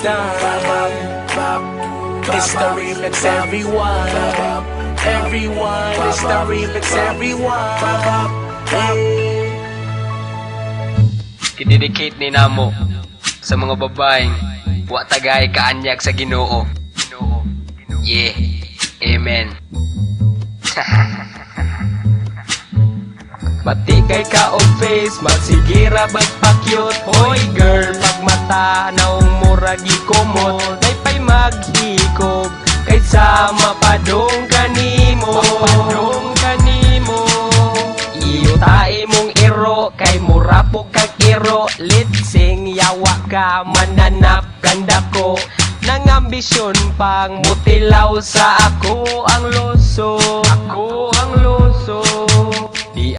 time. It's the remix, everyone. Everyone, it's the remix, everyone. Hey. Kidedicate ni namo sa mga babaeng wa tagay kaanyag sa Ginoo. Yeah, amen. Pati kay ka og face, magsigira magpakyot. Hoy girl, pagmata naong murag ikomot, day pay maghikog kaysa mapadong kanimo. Iyo tae mong iro, kay murapog kag iro. Litsing yawa ka, mananap ganda ko. Nang ambisyon pang mutilaw sa ako ang loso.